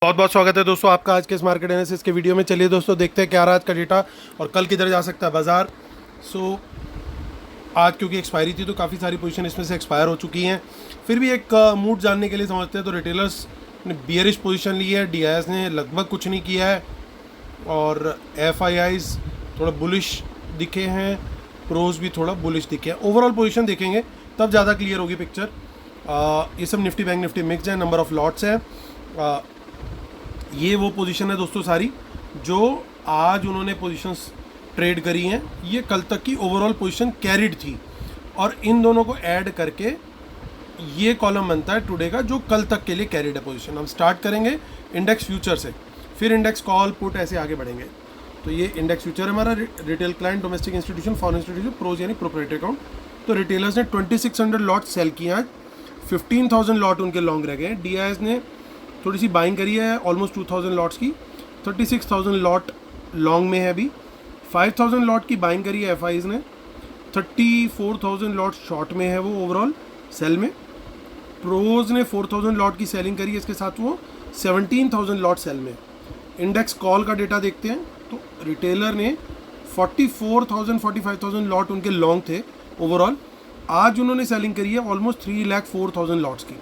बहुत बहुत स्वागत है दोस्तों आपका आज के इस मार्केट एनालिसिस के वीडियो में। चलिए दोस्तों देखते हैं क्या रहा आज का डेटा और कल किधर जा सकता है बाजार। आज क्योंकि एक्सपायरी थी तो काफ़ी सारी पोजीशन इसमें से एक्सपायर हो चुकी हैं। फिर भी एक मूड जानने के लिए समझते हैं तो रिटेलर्स ने बियरिश पोजीशन ली है, डीआईएस ने लगभग कुछ नहीं किया है और एफआईआईज थोड़ा बुलिश दिखे हैं, प्रोज भी थोड़ा बुलिश दिखे हैं। ओवरऑल पोजीशन देखेंगे तब ज़्यादा क्लियर होगी पिक्चर। ये सब निफ्टी बैंक निफ्टी मिक्स है, नंबर ऑफ लॉट्स है। ये वो पोजीशन है दोस्तों सारी जो आज उन्होंने पोजीशंस ट्रेड करी हैं। ये कल तक की ओवरऑल पोजीशन कैरिड थी और इन दोनों को ऐड करके ये कॉलम बनता है टुडे का जो कल तक के लिए कैरिड है पोजीशन। हम स्टार्ट करेंगे इंडेक्स फ्यूचर से, फिर इंडेक्स कॉल पुट ऐसे आगे बढ़ेंगे। तो ये इंडेक्स फ्यूचर है हमारा, retail client, domestic institution, foreign institution, pros यानी प्रोप्राइटरी अकाउंट। तो रिटेलर्स ने 2600 लॉट सेल किए आज, 15,000 लॉट उनके लॉन्ग रह गए। डीआईएस ने थोड़ी सी बाइंग करी है ऑलमोस्ट 2000 लॉट्स की, 36,000 लॉट लॉन्ग में है अभी। 5,000 लॉट की बाइंग करी है एफआईज ने, 34,000 लॉट शॉर्ट में है वो ओवरऑल सेल में। प्रोज ने 4,000 लॉट की सेलिंग करी है, इसके साथ वो 17,000 लॉट सेल में। इंडेक्स कॉल का डेटा देखते हैं तो रिटेलर ने 45,000 लॉट उनके लॉन्ग थे ओवरऑल। आज उन्होंने सेलिंग करी है ऑलमोस्ट 3,04,000 लॉट्स की।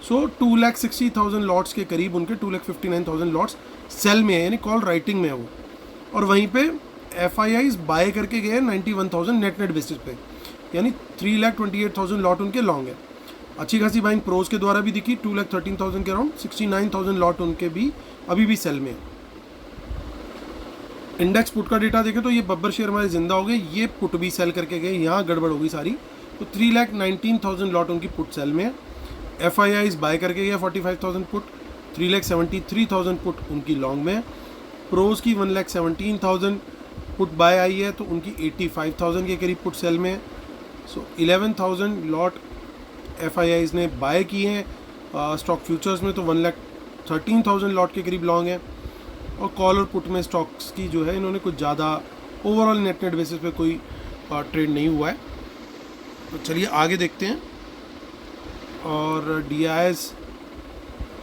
सो 2,60,000 लॉट्स के करीब उनके 2,59,000 लॉट्स सेल में है, यानी कॉल राइटिंग में है वो। और वहीं पे एफआईआईज बाय करके गए 91,000 नेट बेसिस पे, यानी 3,28,000 लॉट उनके लॉन्ग है। अच्छी खासी बाइंग प्रोज के द्वारा भी दिखी, 2,13,000 के अराउंड, 69,000 लॉट उनके भी अभी भी सेल में है। इंडेक्स पुट का डेटा देखें तो ये बब्बर शेयर हमारे जिंदा हो गए, ये पुट भी सेल करके गए, यहाँ गड़बड़ होगी सारी। तो 3,19,000 लॉट उनकी पुट सेल में है। एफआईआईज बाय करके गया 45,000 पुट, 3,73,000 पुट उनकी लॉन्ग में है। प्रोज की 1,17,000 पुट बाय आई है तो उनकी 85,000 के करीब पुट सेल में है। सो 11,000 लॉट एफआईआईज ने बाय किए हैं स्टॉक फ्यूचर्स में, तो 1,13,000 लॉट के करीब लॉन्ग है। और कॉल और पुट में स्टॉक्स की जो है इन्होंने कुछ ज़्यादा ओवरऑल नेट बेसिस पे कोई ट्रेड नहीं हुआ है। तो चलिए आगे देखते हैं। और डीआईएस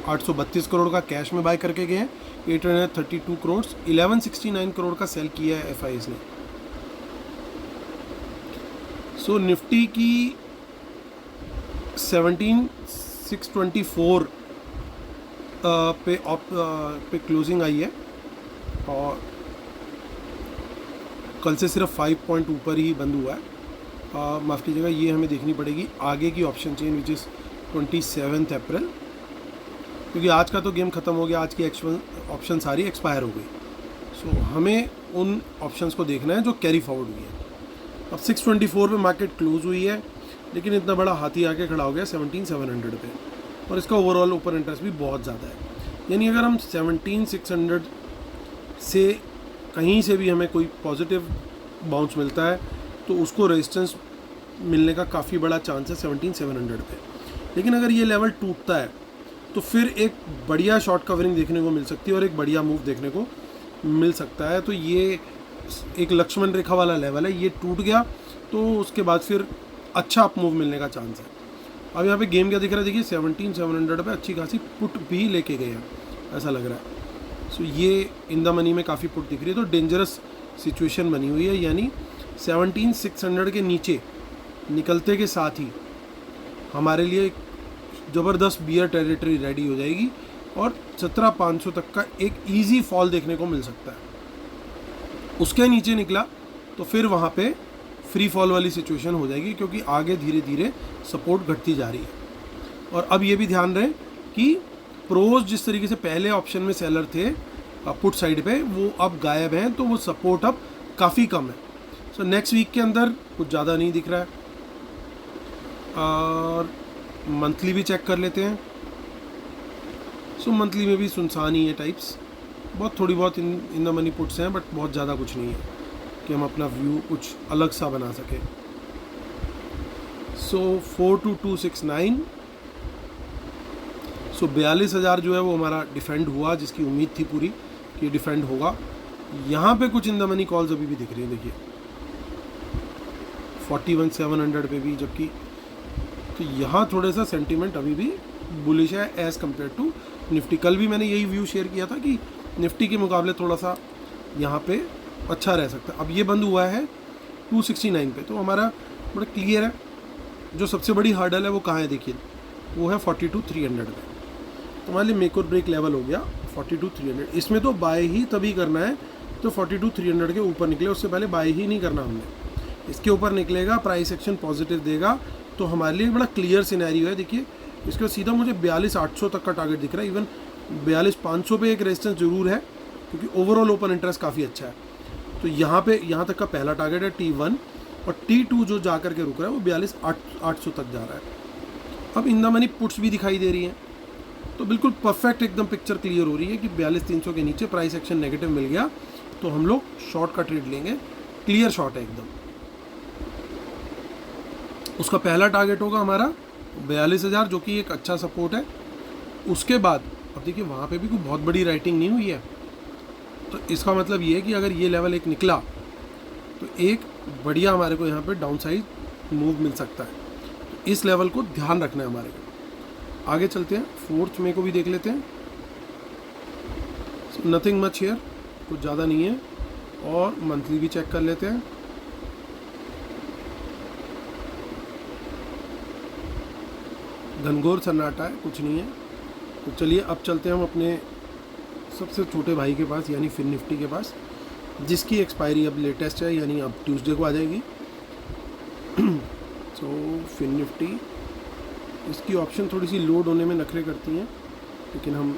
832 करोड़ का कैश में बाय करके गए हैं, 832 करोड़, 1169 करोड़ का सेल किया है एफआईएस ने। सो निफ्टी की 17,624 पे क्लोजिंग आई है और कल से सिर्फ 5 पॉइंट ऊपर ही बंद हुआ है। माफ़ कीजिएगा, ये हमें देखनी पड़ेगी आगे की ऑप्शन चेन विच इज़ 27 अप्रैल, क्योंकि आज का तो गेम ख़त्म हो गया, आज की ऑप्शन सारी एक्सपायर हो गई। सो हमें उन ऑप्शंस को देखना है जो कैरी फॉरवर्ड हुई है। अब 624 पे मार्केट क्लोज हुई है, लेकिन इतना बड़ा हाथी आके खड़ा हो गया 17,700 पे, और इसका ओवरऑल ओपन इंटरेस्ट भी बहुत ज़्यादा है। यानी अगर हम 17,600 से कहीं से भी हमें कोई पॉजिटिव बाउंस मिलता है तो उसको रेजिस्टेंस मिलने का काफ़ी बड़ा चांस है 17,700 पे। लेकिन अगर ये लेवल टूटता है तो फिर एक बढ़िया शॉर्ट कवरिंग देखने को मिल सकती है और एक बढ़िया मूव देखने को मिल सकता है। तो ये एक लक्ष्मण रेखा वाला लेवल है, ये टूट गया तो उसके बाद फिर अच्छा अप मूव मिलने का चांस है। अब यहाँ पे गेम क्या दिख रहा है, देखिए 17,700 पे अच्छी खासी पुट भी लेके गए हैं ऐसा लग रहा है। सो ये इन द मनी में काफ़ी पुट दिख रही है, तो डेंजरस सिचुएशन बनी हुई है। यानी 17,600 के नीचे निकलते के साथ ही हमारे लिए ज़बरदस्त बियर टेरिटरी रेडी हो जाएगी और 17,500 तक का एक इजी फॉल देखने को मिल सकता है। उसके नीचे निकला तो फिर वहाँ पे फ्री फॉल वाली सिचुएशन हो जाएगी, क्योंकि आगे धीरे धीरे सपोर्ट घटती जा रही है। और अब ये भी ध्यान रहे कि प्रोज जिस तरीके से पहले ऑप्शन में सेलर थे पुट साइड पे, वो अब गायब हैं, तो वो सपोर्ट अब काफ़ी कम है। सो नेक्स्ट वीक के अंदर कुछ ज़्यादा नहीं दिख रहा है। और मंथली भी चेक कर लेते हैं। सो मंथली में भी सुनसान ही है टाइप्स, बहुत थोड़ी बहुत इन द मनी पुट्स हैं, बट बहुत ज़्यादा कुछ नहीं है कि हम अपना व्यू कुछ अलग सा बना सकें। सो 42,269, सो 42,000 जो है वो हमारा डिफेंड हुआ, जिसकी उम्मीद थी पूरी कि डिफेंड होगा। यहाँ पे कुछ इन द मनी कॉल्स अभी भी दिख रही है, देखिए 41,700 पे भी, जबकि तो यहाँ थोड़ा सा सेंटीमेंट अभी भी बुलिश है एज़ कम्पेयर टू निफ्टी। कल भी मैंने यही व्यू शेयर किया था कि निफ्टी के मुकाबले थोड़ा सा यहाँ पे अच्छा रह सकता है। अब ये बंद हुआ है 269 पे, तो हमारा बड़ा क्लियर है जो सबसे बड़ी हर्डल है वो कहाँ है, देखिए वो है 42,300 पे। तो हमारे लिए मेक और ब्रेक लेवल हो गया 42,300। इसमें तो बाय ही तभी करना है तो 42,300 के ऊपर निकले, उससे पहले बाय ही नहीं करना हमने। इसके ऊपर निकलेगा, प्राइस एक्शन पॉजिटिव देगा तो हमारे लिए बड़ा क्लियर सिनेरियो है। देखिए इसके बाद सीधा मुझे 42,800 तक का टारगेट दिख रहा है। इवन 42,500 पे एक रेजिस्टेंस जरूर है क्योंकि ओवरऑल ओपन इंटरेस्ट काफ़ी अच्छा है। तो यहाँ तक का पहला टारगेट है T1 और T2 जो जा करके रुक रहा है वो 42,800 तक जा रहा है। अब इन द मनी पुट्स भी दिखाई दे रही हैं, तो बिल्कुल परफेक्ट एकदम पिक्चर क्लियर हो रही है कि 42,300 के नीचे प्राइस एक्शन नेगेटिव मिल गया तो हम लोग शॉर्ट का ट्रेड लेंगे। क्लियर शॉर्ट है एकदम। उसका पहला टारगेट होगा हमारा 42,000 जो कि एक अच्छा सपोर्ट है। उसके बाद अब देखिए वहाँ पे भी कोई बहुत बड़ी राइटिंग नहीं हुई है, तो इसका मतलब ये है कि अगर ये लेवल एक निकला तो एक बढ़िया हमारे को यहाँ पे डाउन साइड मूव मिल सकता है। तो इस लेवल को ध्यान रखना है हमारे को। आगे चलते हैं, 4th में को भी देख लेते हैं। नथिंग मच हियर, कुछ ज़्यादा नहीं है। और मंथली भी चेक कर लेते हैं। घनघोर सन्नाटा है, कुछ नहीं है। तो चलिए अब चलते हैं हम अपने सबसे छोटे भाई के पास यानी फिन निफ्टी के पास, जिसकी एक्सपायरी अब लेटेस्ट है यानी अब ट्यूसडे को आ जाएगी। तो फिन निफ्टी, इसकी ऑप्शन थोड़ी सी लोड होने में नखरे करती हैं, लेकिन हम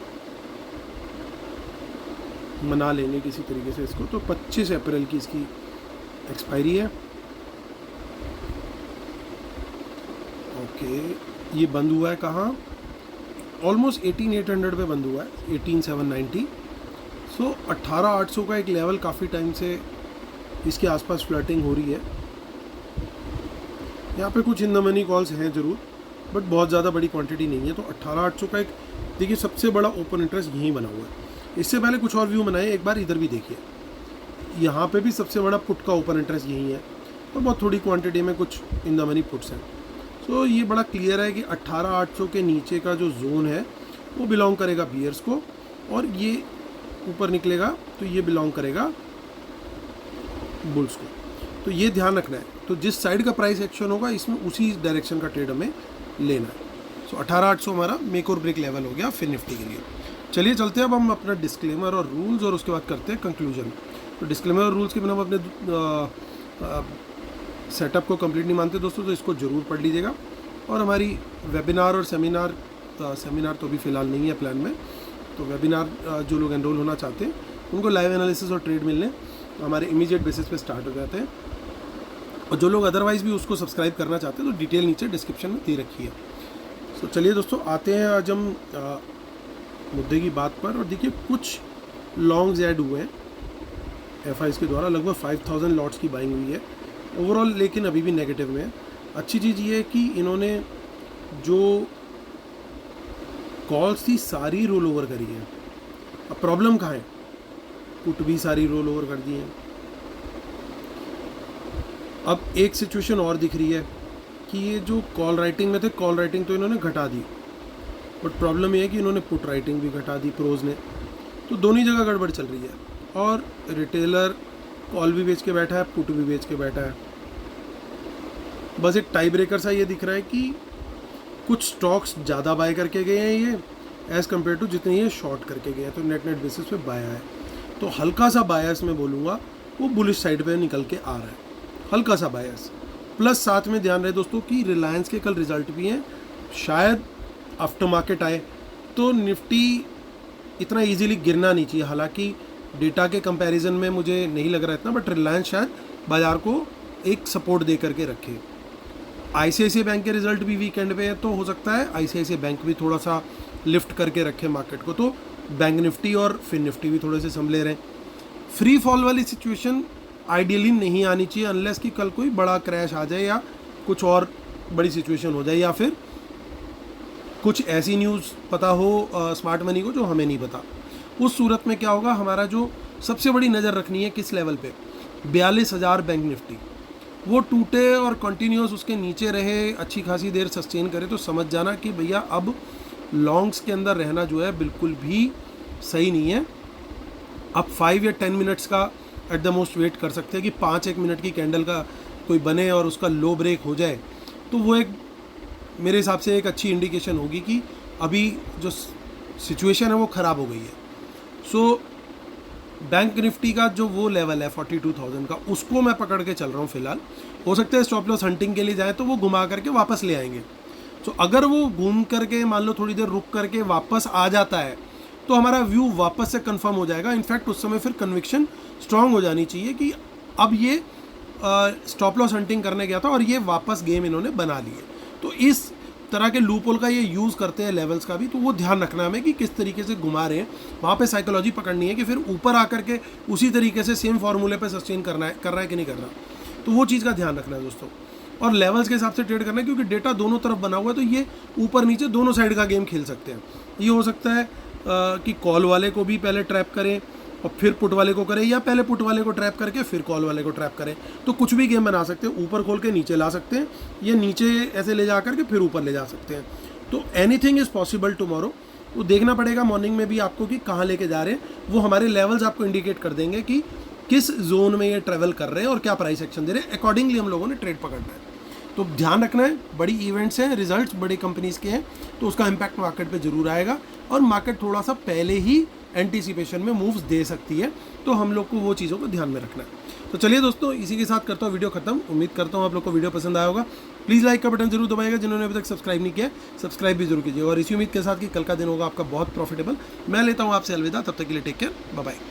मना लेंगे किसी तरीके से इसको। तो 25 अप्रैल की इसकी एक्सपायरी है। ओके, ये बंद हुआ है कहाँ, ऑलमोस्ट 18,800 पे बंद हुआ है, 18,790। सो 18,800 का एक लेवल काफ़ी टाइम से इसके आसपास फ्लर्टिंग हो रही है। यहाँ पे कुछ इन द मनी कॉल्स हैं ज़रूर, बट बहुत ज़्यादा बड़ी क्वांटिटी नहीं है। तो 18,800 का एक देखिए सबसे बड़ा ओपन इंटरेस्ट यहीं बना हुआ है। इससे पहले कुछ और व्यू बनाए, एक बार इधर भी देखिए, यहाँ पे भी सबसे बड़ा पुट का ओपन इंटरेस्ट यहीं है और बहुत थोड़ी क्वांटिटी में कुछ इन द मनी पुट्स हैं। सो ये बड़ा क्लियर है कि 18,800 के नीचे का जो जोन है वो बिलोंग करेगा बियर्स को, और ये ऊपर निकलेगा तो ये बिलोंग करेगा बुल्स को। तो ये ध्यान रखना है। तो जिस साइड का प्राइस एक्शन होगा इसमें उसी डायरेक्शन का ट्रेड हमें लेना है। सो 18,800 हमारा मेक और ब्रेक लेवल हो गया फिन निफ्टी के लिए। चलिए चलते हैं अब हम अपना डिस्क्लेमर और रूल्स और उसके बाद करते हैं कंक्लूजन। तो डिस्क्लेमर और रूल्स के बिना हम अपने सेटअप को कंप्लीट नहीं मानते दोस्तों, तो इसको ज़रूर पढ़ लीजिएगा। और हमारी वेबिनार और सेमिनार तो अभी फ़िलहाल नहीं है प्लान में, तो वेबिनार जो लोग एनरोल होना चाहते हैं उनको लाइव एनालिसिस और ट्रेड मिलने हमारे इमीडिएट बेसिस पे स्टार्ट हो जाते हैं। और जो लोग अदरवाइज़ भी उसको सब्सक्राइब करना चाहते हैं तो डिटेल नीचे डिस्क्रिप्शन में दे रखी है। तो चलिए दोस्तों आते हैं आज हम मुद्दे की बात पर। और देखिए कुछ लॉन्ग्स ऐड हुए हैं FIs के द्वारा, लगभग 5,000 लॉट्स की बाइंग हुई है ओवरऑल, लेकिन अभी भी नेगेटिव में है। अच्छी चीज़ ये है कि इन्होंने जो कॉल्स थी सारी रोल ओवर करी है। अब प्रॉब्लम कहाँ है, पुट भी सारी रोल ओवर कर दी है। अब एक सिचुएशन और दिख रही है कि ये जो कॉल राइटिंग में थे, कॉल राइटिंग तो इन्होंने घटा दी, बट प्रॉब्लम ये है कि इन्होंने पुट राइटिंग भी घटा दी प्रोज ने। तो दोनों जगह गड़बड़ चल रही है, और रिटेलर कॉल भी बेच के बैठा है, पुट भी बेच के बैठा है। बस एक टाई ब्रेकर सा ये दिख रहा है कि कुछ स्टॉक्स ज़्यादा बाय करके गए हैं ये एज़ कम्पेयर टू जितने ये शॉर्ट करके गए हैं, तो नेट बेसिस पे बाया है। तो हल्का सा बायस मैं बोलूँगा वो बुलिश साइड पे निकल के आ रहा है, हल्का सा बायस। प्लस साथ में ध्यान रहे दोस्तों कि रिलायंस के कल रिजल्ट भी हैं, शायद आफ्टर मार्केट आए, तो निफ्टी इतना इजीली गिरना नहीं चाहिए। हालांकि डेटा के कंपैरिजन में मुझे नहीं लग रहा इतना, बट रिलायंस शायद बाज़ार को एक सपोर्ट दे करके रखे। ICICI बैंक के रिजल्ट भी वीकेंड पे है, तो हो सकता है ICICI बैंक भी थोड़ा सा लिफ्ट करके रखे मार्केट को, तो बैंक निफ्टी और फिन निफ्टी भी थोड़े से संभले रहें। फ्री फॉल वाली सिचुएशन आइडियली नहीं आनी चाहिए अनलेस कि कल कोई बड़ा क्रैश आ जाए या कुछ और बड़ी सिचुएशन हो जाए, या फिर कुछ ऐसी न्यूज़ पता हो स्मार्ट मनी को जो हमें नहीं पता। उस सूरत में क्या होगा, हमारा जो सबसे बड़ी नज़र रखनी है किस लेवल पे, 42,000 बैंक निफ्टी, वो टूटे और कंटिन्यूस उसके नीचे रहे, अच्छी खासी देर सस्टेन करे, तो समझ जाना कि भैया अब लॉन्ग्स के अंदर रहना जो है बिल्कुल भी सही नहीं है। आप 5 या 10 मिनट्स का एट द मोस्ट वेट कर सकते हैं कि 5-1 मिनट की कैंडल का कोई बने और उसका लो ब्रेक हो जाए, तो वो एक मेरे हिसाब से एक अच्छी इंडिकेशन होगी कि अभी जो सिचुएशन है वो ख़राब हो गई है। सो बैंक निफ्टी का जो वो लेवल है 42,000 का, उसको मैं पकड़ के चल रहा हूँ फिलहाल। हो सकता है स्टॉप लॉस हंटिंग के लिए जाए तो वो घुमा करके वापस ले आएंगे। तो अगर वो घूम करके मान लो थोड़ी देर रुक करके वापस आ जाता है तो हमारा व्यू वापस से कंफर्म हो जाएगा। इनफैक्ट उस समय फिर कन्विक्शन स्ट्रांग हो जानी चाहिए कि अब ये स्टॉप लॉस हंटिंग करने गया था और ये वापस गेम इन्होंने बना लिए। तो इस तरह के लूपहोल का ये यूज़ करते हैं लेवल्स का भी, तो वो ध्यान रखना हमें कि किस तरीके से घुमा रहे हैं। वहाँ पे साइकोलॉजी पकड़नी है कि फिर ऊपर आकर के उसी तरीके से सेम फार्मूले पे सस्टेन कर रहा है कि नहीं कर रहा, तो वो चीज़ का ध्यान रखना है दोस्तों। और लेवल्स के हिसाब से ट्रेड करना है, क्योंकि डेटा दोनों तरफ बना हुआ है, तो ये ऊपर नीचे दोनों साइड का गेम खेल सकते हैं। ये हो सकता है कि कॉल वाले को भी पहले ट्रैप करें और फिर पुट वाले को करें, या पहले पुट वाले को ट्रैप करके फिर कॉल वाले को ट्रैप करें। तो कुछ भी गेम बना सकते हैं, ऊपर खोल के नीचे ला सकते हैं, या नीचे ऐसे ले जा करके फिर ऊपर ले जा सकते हैं। तो एनीथिंग इज़ पॉसिबल टुमारो। तो देखना पड़ेगा मॉर्निंग में भी आपको कि कहाँ लेके जा रहे हैं। वो हमारे लेवल्स आपको इंडिकेट कर देंगे कि किस जोन में ये ट्रैवल कर रहे हैं और क्या प्राइस एक्शन दे रहे हैं। अकॉर्डिंगली हम लोगों ने ट्रेड पकड़ना है। तो ध्यान रखना है, बड़ी इवेंट्स हैं, रिजल्ट्स बड़ी कंपनीज़ के हैं, तो उसका इम्पैक्ट मार्केट पे जरूर आएगा और मार्केट थोड़ा सा पहले ही एंटीसिपेशन में मूव्स दे सकती है। तो हम लोग को वो चीज़ों को ध्यान में रखना है। तो चलिए दोस्तों, इसी के साथ करता हूँ वीडियो खत्म। उम्मीद करता हूँ आप लोग को वीडियो पसंद आया होगा। प्लीज़ लाइक का बटन जरूर दबाइएगा। जिन्होंने अभी तक सब्सक्राइब नहीं किया, सब्सक्राइब भी जरूर कीजिए। और इसी उम्मीद के साथ कि कल का दिन होगा आपका बहुत प्रॉफिटेबल। मैं लेता हूँ आपसे अलविदा, तब तक के लिए टेक केयर, बाय बाय।